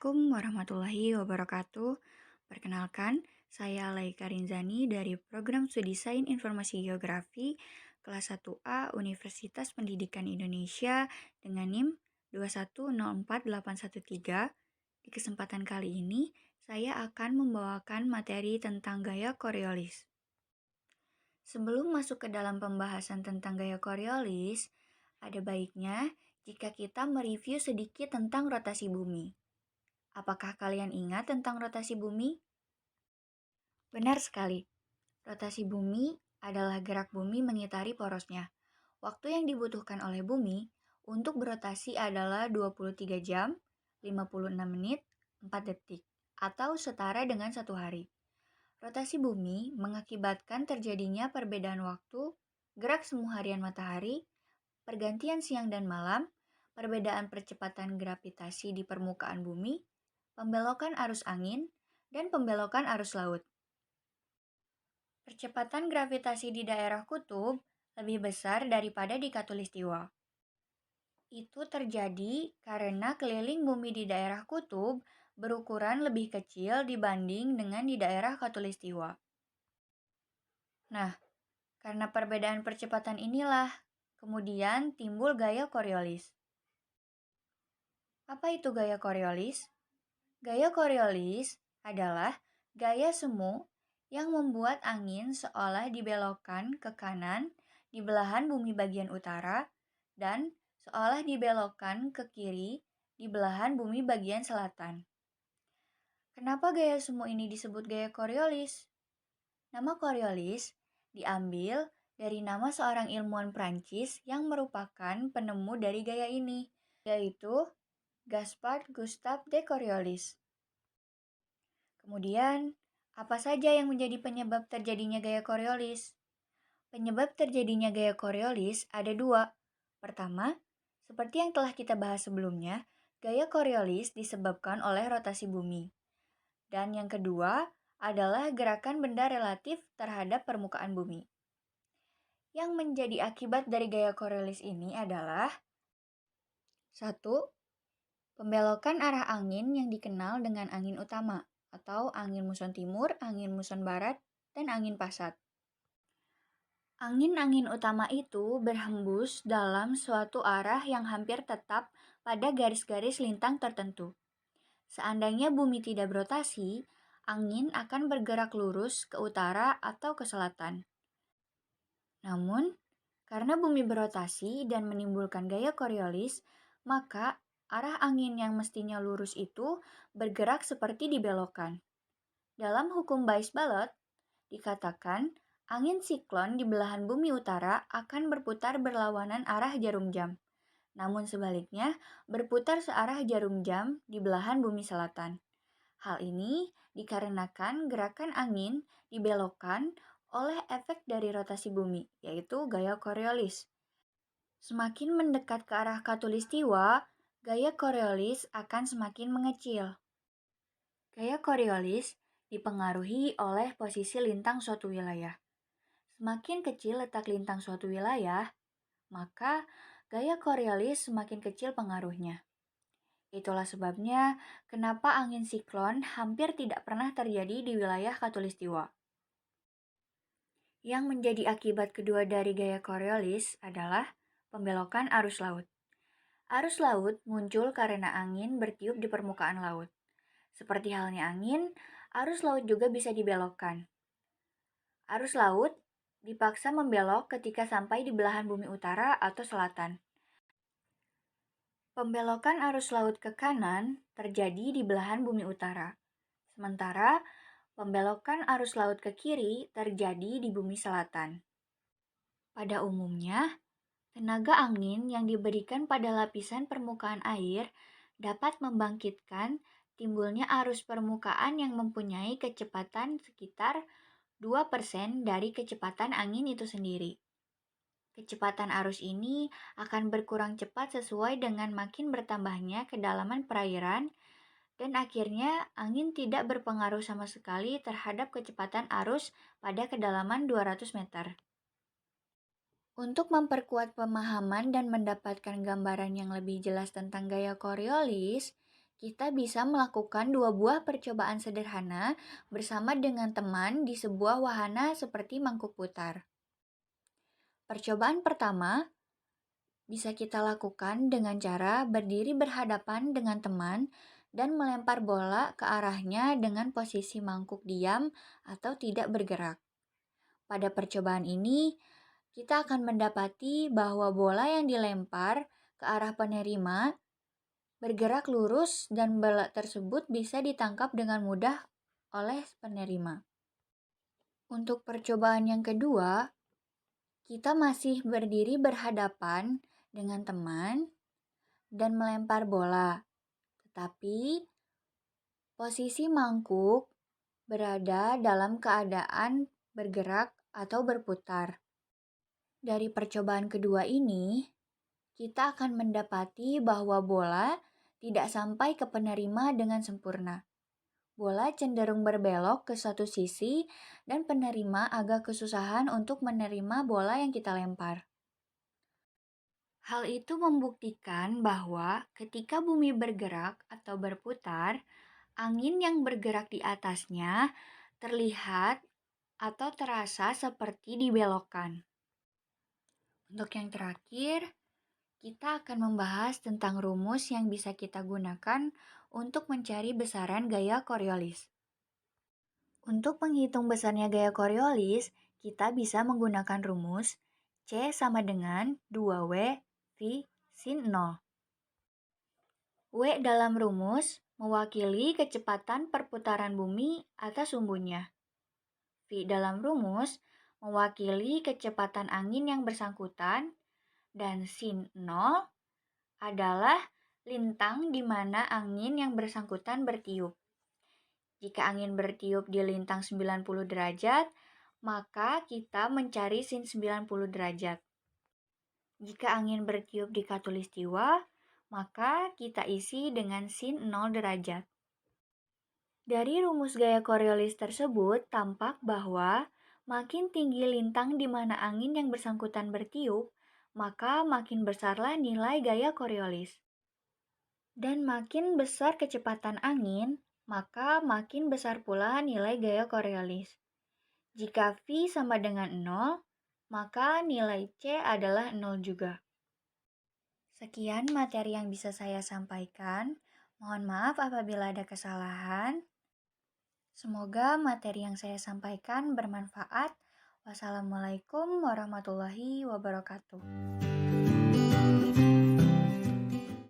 Assalamualaikum warahmatullahi wabarakatuh. Perkenalkan, saya Laika Rinzani dari Program Studi Sains Informasi Geografi kelas 1A Universitas Pendidikan Indonesia dengan NIM 2104813. Di kesempatan kali ini, saya akan membawakan materi tentang gaya Coriolis. Sebelum masuk ke dalam pembahasan tentang gaya Coriolis, ada baiknya jika kita mereview sedikit tentang rotasi bumi. Apakah kalian ingat tentang rotasi bumi? Benar sekali. Rotasi bumi adalah gerak bumi mengitari porosnya. Waktu yang dibutuhkan oleh bumi untuk berotasi adalah 23 jam, 56 menit, 4 detik, atau setara dengan 1 hari. Rotasi bumi mengakibatkan terjadinya perbedaan waktu, gerak semu harian matahari, pergantian siang dan malam, perbedaan percepatan gravitasi di permukaan bumi, pembelokan arus angin, dan pembelokan arus laut. Percepatan gravitasi di daerah kutub lebih besar daripada di khatulistiwa. Itu terjadi karena keliling bumi di daerah kutub berukuran lebih kecil dibanding dengan di daerah khatulistiwa. Nah, karena perbedaan percepatan inilah, kemudian timbul gaya Coriolis. Apa itu gaya Coriolis? Gaya Coriolis adalah gaya semu yang membuat angin seolah dibelokkan ke kanan di belahan bumi bagian utara dan seolah dibelokkan ke kiri di belahan bumi bagian selatan. Kenapa gaya semu ini disebut gaya Coriolis? Nama Coriolis diambil dari nama seorang ilmuwan Prancis yang merupakan penemu dari gaya ini, yaitu Gaspard Gustave de Coriolis. Kemudian, apa saja yang menjadi penyebab terjadinya gaya Coriolis? Penyebab terjadinya gaya Coriolis ada dua. Pertama, seperti yang telah kita bahas sebelumnya, gaya Coriolis disebabkan oleh rotasi bumi. Dan yang kedua adalah gerakan benda relatif terhadap permukaan bumi. Yang menjadi akibat dari gaya Coriolis ini adalah 1. Pembelokan arah angin yang dikenal dengan angin utama atau angin muson timur, angin muson barat, dan angin pasat. Angin-angin utama itu berhembus dalam suatu arah yang hampir tetap pada garis-garis lintang tertentu. Seandainya bumi tidak berotasi, angin akan bergerak lurus ke utara atau ke selatan. Namun, karena bumi berotasi dan menimbulkan gaya Coriolis, maka arah angin yang mestinya lurus itu bergerak seperti dibelokkan. Dalam hukum Bayes-Balot, dikatakan angin siklon di belahan bumi utara akan berputar berlawanan arah jarum jam. Namun sebaliknya, berputar searah jarum jam di belahan bumi selatan. Hal ini dikarenakan gerakan angin dibelokkan oleh efek dari rotasi bumi, yaitu gaya Coriolis. Semakin mendekat ke arah khatulistiwa, gaya Coriolis akan semakin mengecil. Gaya Coriolis dipengaruhi oleh posisi lintang suatu wilayah. Semakin kecil letak lintang suatu wilayah, maka gaya Coriolis semakin kecil pengaruhnya. Itulah sebabnya kenapa angin siklon hampir tidak pernah terjadi di wilayah khatulistiwa. Yang menjadi akibat kedua dari gaya Coriolis adalah pembelokan arus laut. Arus laut muncul karena angin bertiup di permukaan laut. Seperti halnya angin, arus laut juga bisa dibelokkan. Arus laut dipaksa membelok ketika sampai di belahan bumi utara atau selatan. Pembelokan arus laut ke kanan terjadi di belahan bumi utara. Sementara pembelokan arus laut ke kiri terjadi di bumi selatan. Pada umumnya, tenaga angin yang diberikan pada lapisan permukaan air dapat membangkitkan timbulnya arus permukaan yang mempunyai kecepatan sekitar 2% dari kecepatan angin itu sendiri. Kecepatan arus ini akan berkurang cepat sesuai dengan makin bertambahnya kedalaman perairan dan akhirnya angin tidak berpengaruh sama sekali terhadap kecepatan arus pada kedalaman 200 meter. Untuk memperkuat pemahaman dan mendapatkan gambaran yang lebih jelas tentang gaya Coriolis, Kita bisa melakukan dua buah percobaan sederhana bersama dengan teman di sebuah wahana seperti mangkuk putar. Percobaan pertama bisa kita lakukan dengan cara berdiri berhadapan dengan teman dan melempar bola ke arahnya dengan posisi mangkuk diam atau tidak bergerak. Pada percobaan ini, kita akan mendapati bahwa bola yang dilempar ke arah penerima bergerak lurus dan bola tersebut bisa ditangkap dengan mudah oleh penerima. Untuk percobaan yang kedua, kita masih berdiri berhadapan dengan teman dan melempar bola. Tetapi posisi mangkuk berada dalam keadaan bergerak atau berputar. Dari percobaan kedua ini, kita akan mendapati bahwa bola tidak sampai ke penerima dengan sempurna. Bola cenderung berbelok ke satu sisi dan penerima agak kesusahan untuk menerima bola yang kita lempar. Hal itu membuktikan bahwa ketika bumi bergerak atau berputar, angin yang bergerak di atasnya terlihat atau terasa seperti dibelokkan. Untuk yang terakhir, kita akan membahas tentang rumus yang bisa kita gunakan untuk mencari besaran gaya Coriolis. Untuk menghitung besarnya gaya Coriolis, kita bisa menggunakan rumus C sama dengan 2W V sin 0. W dalam rumus mewakili kecepatan perputaran bumi atas sumbunya. V dalam rumus mewakili kecepatan angin yang bersangkutan, dan sin 0 adalah lintang di mana angin yang bersangkutan bertiup. Jika angin bertiup di lintang 90 derajat, maka kita mencari sin 90 derajat. Jika angin bertiup di khatulistiwa, maka kita isi dengan sin 0 derajat. Dari rumus gaya Coriolis tersebut tampak bahwa makin tinggi lintang di mana angin yang bersangkutan bertiup, maka makin besarlah nilai gaya Coriolis. Dan makin besar kecepatan angin, maka makin besar pula nilai gaya Coriolis. Jika V sama dengan 0, maka nilai C adalah 0 juga. Sekian materi yang bisa saya sampaikan. Mohon maaf apabila ada kesalahan. Semoga materi yang saya sampaikan bermanfaat. Wassalamualaikum warahmatullahi wabarakatuh.